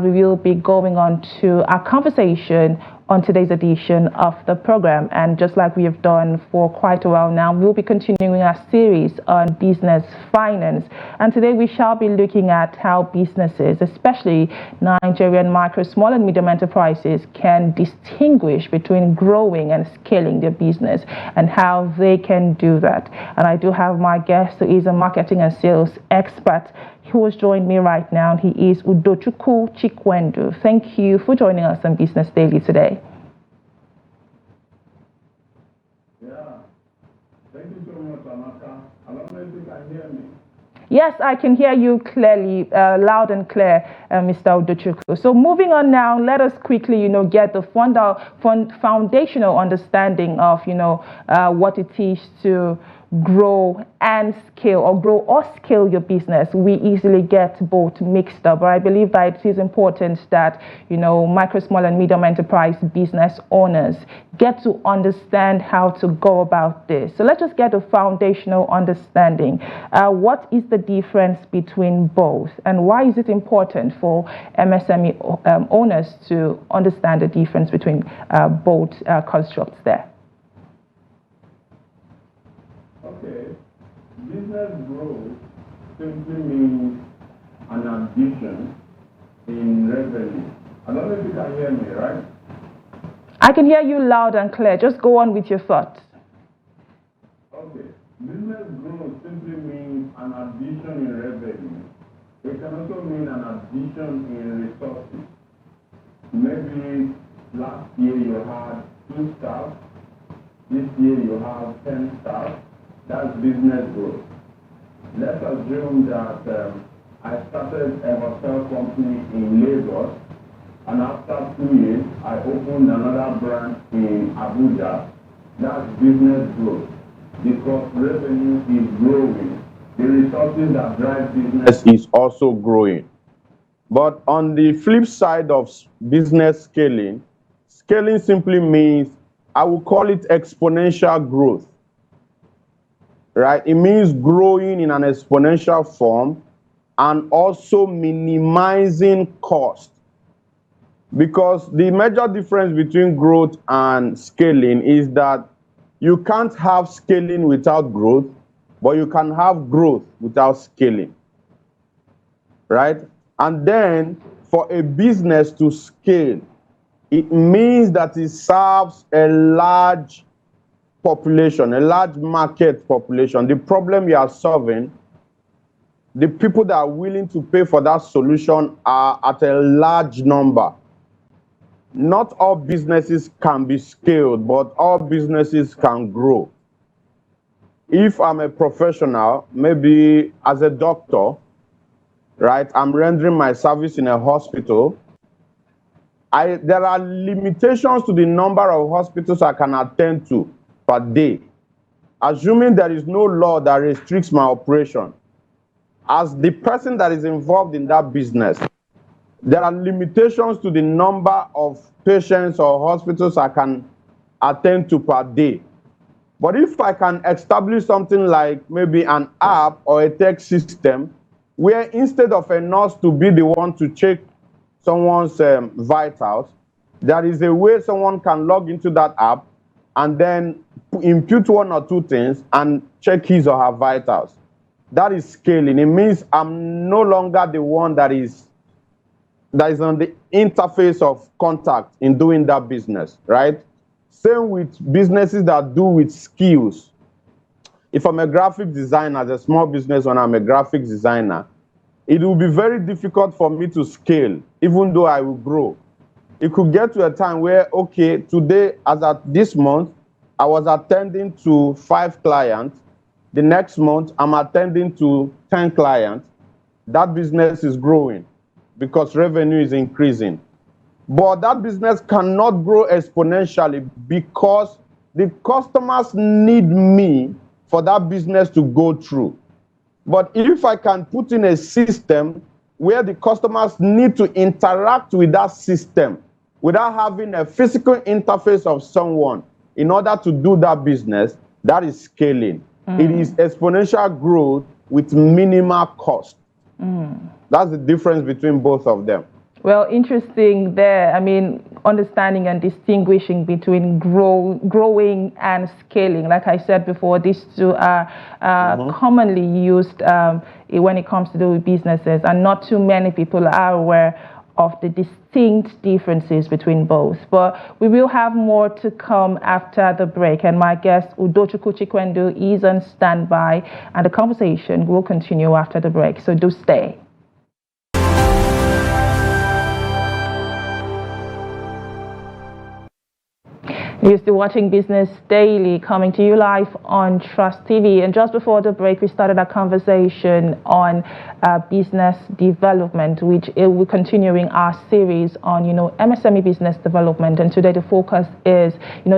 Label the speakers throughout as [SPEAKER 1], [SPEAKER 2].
[SPEAKER 1] we will be going on to our conversation on today's edition of the program. And just like we have done for quite a while now, we'll be continuing our series on business finance. And today we shall be looking at how businesses, especially Nigerian micro, small and medium enterprises, can distinguish between growing and scaling their business and how they can do that. And I do have my guest who is a marketing and sales expert who has joined me right now. He is Udochukwu Chikwendu. Thank you for joining us on Business Daily today.
[SPEAKER 2] Yeah, thank you so much, Chiamaka. I don't know if you can hear me.
[SPEAKER 1] Yes, I can hear you clearly, loud and clear, Mr. Udochukwu. So moving on now, let us quickly, get the foundational understanding of, what it is to grow and scale, or grow or scale your business. We easily get both mixed up, but I believe that it is important that, micro, small and medium enterprise business owners get to understand how to go about this. So let's just get a foundational understanding. What is the difference between both, and why is it important for MSME owners to understand the difference between both constructs there?
[SPEAKER 2] Okay, business growth simply means an addition in revenue. I don't know if you can hear me, right?
[SPEAKER 1] I can hear you loud and clear. Just go on with your thoughts.
[SPEAKER 2] Okay, business growth simply means an addition in revenue. It can also mean an addition in resources. Maybe last year you had 2 staff, this year you have 10 staff. That's business growth. Let's assume that I started a hotel company in Lagos, and after 2 years, I opened another branch in Abuja. That's business growth, because revenue is growing. The resources that drive business is also growing. But on the flip side of business scaling, scaling simply means, I will call it exponential growth. Right? It means growing in an exponential form and also minimizing cost. Because the major difference between growth and scaling is that you can't have scaling without growth, but you can have growth without scaling. Right? And then for a business to scale, it means that it serves a large population, a large market population. The problem you are solving, the people that are willing to pay for that solution are at a large number. Not all businesses can be scaled, but all businesses can grow. If I'm a professional, maybe as a doctor, right, I'm rendering my service in a hospital, there are limitations to the number of hospitals I can attend to per day. Assuming there is no law that restricts my operation, as the person that is involved in that business, there are limitations to the number of patients or hospitals I can attend to per day. But if I can establish something like maybe an app or a tech system, where instead of a nurse to be the one to check someone's vitals, there is a way someone can log into that app and then impute 1 or 2 things and check his or her vitals. That is scaling. It means I'm no longer the one that is on the interface of contact in doing that business, right? Same with businesses that do with skills. If I'm a graphic designer, as a small business owner, I'm a graphic designer, it will be very difficult for me to scale, even though I will grow. It could get to a time where, okay, today, as at this month, I was attending to 5 clients. The next month, I'm attending to 10 clients. That business is growing because revenue is increasing. But that business cannot grow exponentially because the customers need me for that business to go through. But if I can put in a system where the customers need to interact with that system without having a physical interface of someone in order to do that business, that is scaling. It is exponential growth with minimal cost. That's the difference between both of them.
[SPEAKER 1] Well, interesting there. I mean, understanding and distinguishing between growing and scaling. Like I said before, these two are commonly used when it comes to do with businesses, and not too many people are aware of the distinct differences between both. But we will have more to come after the break, and my guest Udochukwu Chikwendu is on standby, and the conversation will continue after the break, so do stay. You're still watching Business Daily, coming to you live on Trust TV. And just before the break, we started a conversation on business development, which we're continuing our series on, MSME business development. And today the focus is,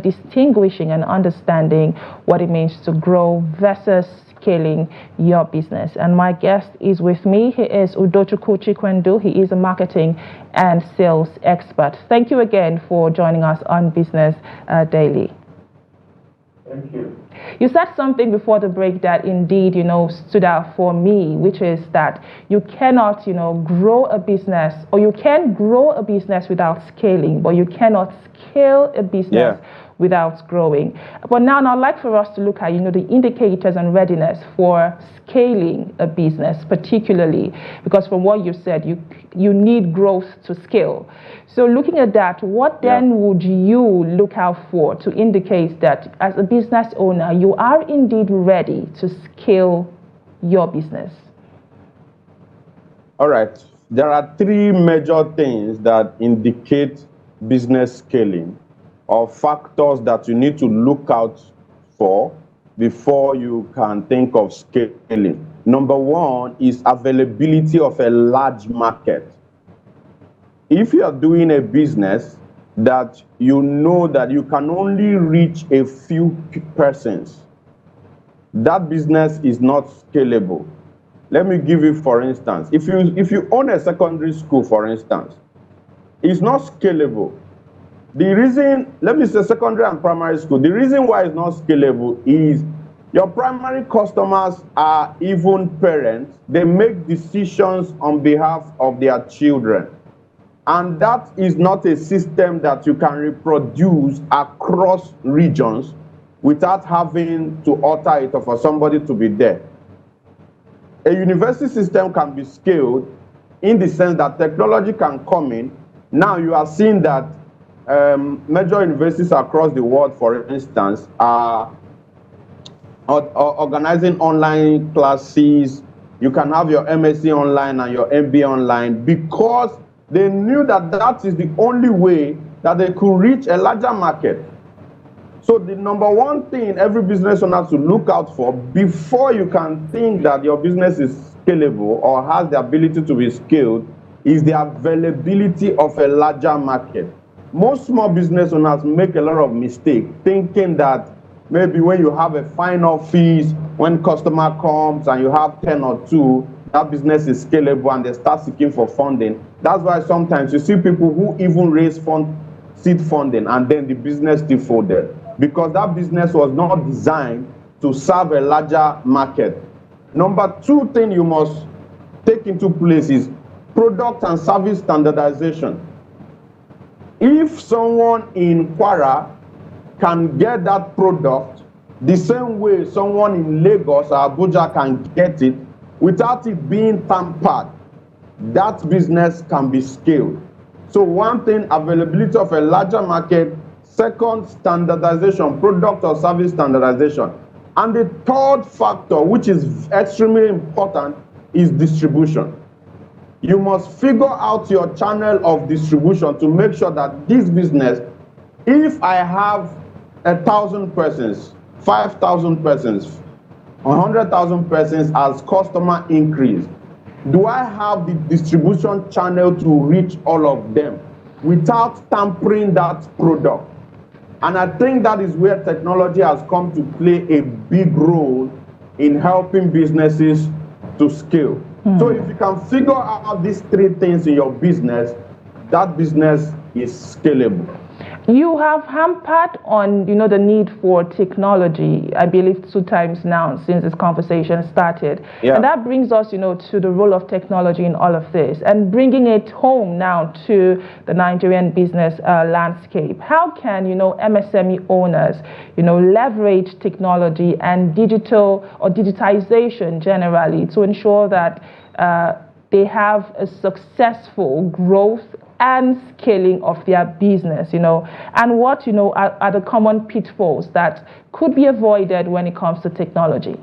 [SPEAKER 1] distinguishing and understanding what it means to grow versus scaling your business. And my guest is with me. He is Udochukwu Chikwendu. He is a marketing and sales expert. Thank you again for joining us on Business Daily.
[SPEAKER 2] Thank you.
[SPEAKER 1] You said something before the break that indeed, stood out for me, which is that you cannot, grow a business, or you can grow a business without scaling, but you cannot scale a business without growing. But now I'd like for us to look at, the indicators and readiness for scaling a business, particularly because from what you said, you need growth to scale. So looking at that, what then would you look out for to indicate that as a business owner, you are indeed ready to scale your business?
[SPEAKER 3] All right. There are three major things that indicate business scaling, or factors that you need to look out for before you can think of scaling. Number one is availability of a large market. If you are doing a business that you know that you can only reach a few persons, that business is not scalable. Let me give you, for instance, if you own a secondary school, for instance, it's not scalable. The reason, let me say secondary and primary school, the reason why it's not scalable is your primary customers are even parents. They make decisions on behalf of their children. And that is not a system that you can reproduce across regions without having to alter it or for somebody to be there. A university system can be scaled in the sense that technology can come in. Now you are seeing that major universities across the world, for instance, are organizing online classes. You can have your MSc online and your MBA online because they knew that that is the only way that they could reach a larger market. So the number one thing every business owner has to look out for before you can think that your business is scalable or has the ability to be scaled is the availability of a larger market. Most small business owners make a lot of mistakes thinking that maybe when you have a final fees, when customer comes and you have 10 or 2, that business is scalable and they start seeking for funding. That's why sometimes you see people who even raise seed funding and then the business defaulted because that business was not designed to serve a larger market. Number 2 thing you must take into place is product and service standardization. If someone in Kwara can get that product the same way someone in Lagos or Abuja can get it without it being tampered, that business can be scaled. So one thing, availability of a larger market. Second, standardization, product or service standardization. And the third factor, which is extremely important, is distribution. You must figure out your channel of distribution to make sure that this business, if I have 1,000 persons, 5,000 persons, 100,000 persons as customer increase, do I have the distribution channel to reach all of them without tampering that product? And I think that is where technology has come to play a big role in helping businesses to scale. So if you can figure out these 3 things in your business, that business is scalable.
[SPEAKER 1] You have hampered on, the need for technology, I believe 2 times now since this conversation started.
[SPEAKER 3] Yeah.
[SPEAKER 1] And that brings us, to the role of technology in all of this and bringing it home now to the Nigerian business landscape. How can, MSME owners, leverage technology and digital or digitization generally to ensure that they have a successful growth and scaling of their business, and what, are the common pitfalls that could be avoided when it comes to technology?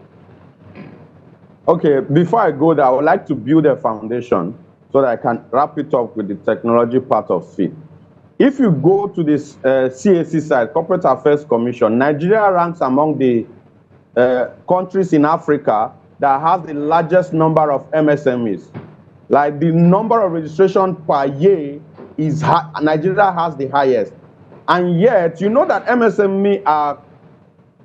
[SPEAKER 3] Okay, before I go there, I would like to build a foundation so that I can wrap it up with the technology part of it. If you go to this CAC side, Corporate Affairs Commission, Nigeria ranks among the countries in Africa that has the largest number of MSMEs. Like the number of registration per year is Nigeria has the highest. And yet, you know that MSME are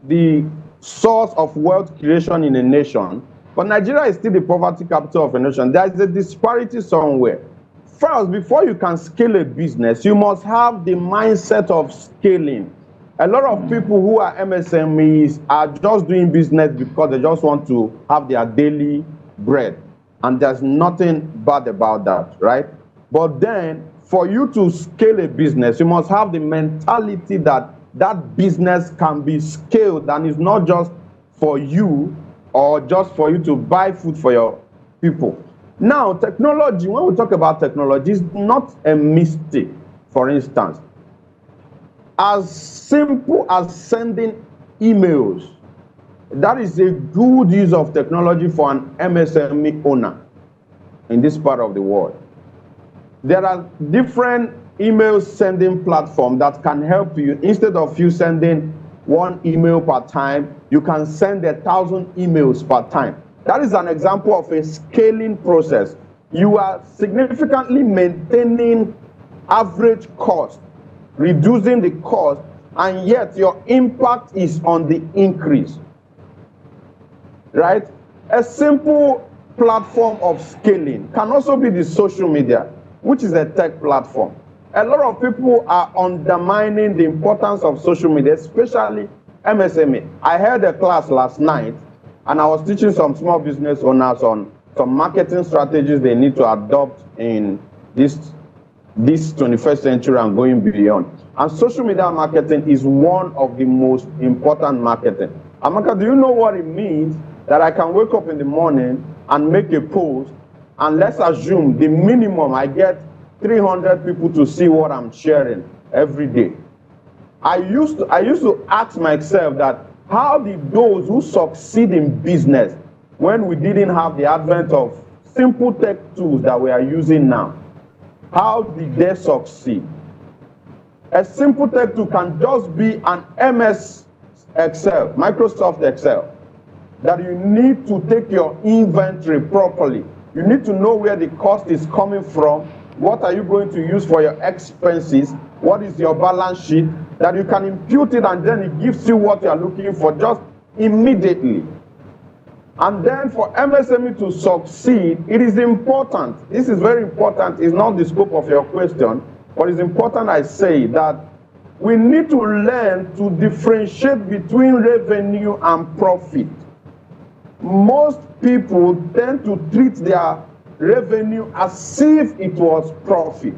[SPEAKER 3] the source of wealth creation in a nation, but Nigeria is still the poverty capital of a nation. There is a disparity somewhere. First, before you can scale a business, you must have the mindset of scaling. A lot of people who are MSMEs are just doing business because they just want to have their daily bread. And there's nothing bad about that, right? But then, for you to scale a business, you must have the mentality that that business can be scaled and it's not just for you or just for you to buy food for your people. Now, technology, when we talk about technology, it's not a mistake. For instance, as simple as sending emails, that is a good use of technology for an MSME owner in this part of the world. There are different email sending platforms that can help you. Instead of you sending 1 email per time, you can send 1,000 emails per time. That is an example of a scaling process. You are significantly maintaining average cost, reducing the cost, and yet your impact is on the increase. Right? A simple platform of scaling can also be the social media, which is a tech platform. A lot of people are undermining the importance of social media, especially MSME. I had a class last night, and I was teaching some small business owners on some marketing strategies they need to adopt in this 21st century and going beyond. And social media marketing is one of the most important marketing. Amaka, do you know what it means that I can wake up in the morning and make a post, and let's assume the minimum I get 300 people to see what I'm sharing every day? I used to ask myself that how did those who succeed in business when we didn't have the advent of simple tech tools that we are using now, how did they succeed? A simple tech tool can just be an MS Excel, Microsoft Excel, that you need to take your inventory properly. You need to know where the cost is coming from. What are you going to use for your expenses? What is your balance sheet? That you can impute it, and then it gives you what you are looking for just immediately. And then for MSME to succeed, it is important. This is very important. It's not the scope of your question, but it's important I say that we need to learn to differentiate between revenue and profit. Most people tend to treat their revenue as if it was profit.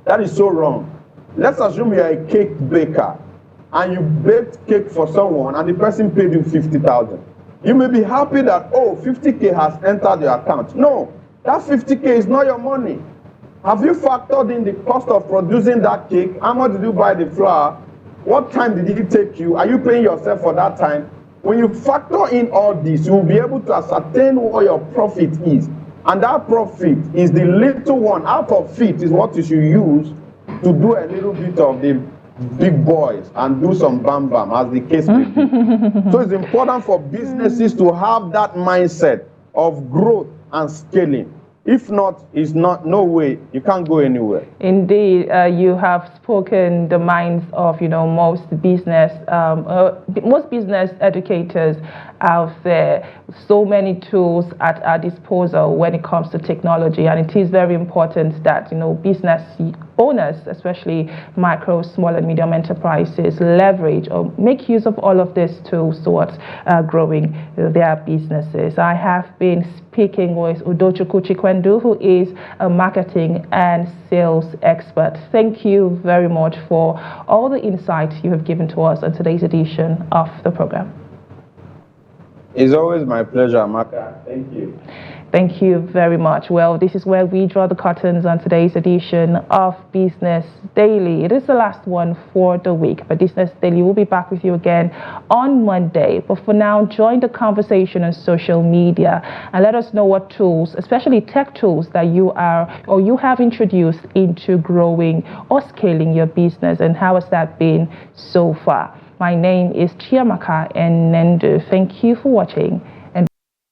[SPEAKER 3] That is so wrong. Let's assume you are a cake baker and you baked cake for someone and the person paid you 50,000. You may be happy that, oh, 50K has entered your account. No, that 50K is not your money. Have you factored in the cost of producing that cake? How much did you buy the flour? What time did it take you? Are you paying yourself for that time? When you factor in all this, you will be able to ascertain what your profit is. And that profit is the little one. Out of it is what you should use to do a little bit of the big boys and do some bam bam, as the case may be. So it's important for businesses to have that mindset of growth and scaling. If not, it's not, no way, you can't go anywhere.
[SPEAKER 1] Indeed, you have spoken the minds of, most business educators out there. So many tools at our disposal when it comes to technology, and it is very important that, business owners, especially micro, small and medium enterprises, leverage or make use of all of these tools towards growing their businesses. I have been speaking with Udochukwu Chikwendu, who is a marketing and sales expert. Thank you very much for all the insights you have given to us on today's edition of the program.
[SPEAKER 3] It's always my pleasure, Amaka. Thank you.
[SPEAKER 1] Thank you very much. Well, this is where we draw the curtains on today's edition of Business Daily. It is the last one for the week, but Business Daily will be back with you again on Monday. But for now, join the conversation on social media and let us know what tools, especially tech tools, that you are or you have introduced into growing or scaling your business, and how has that been so far. My name is Chiamaka Enendu. Thank you for watching.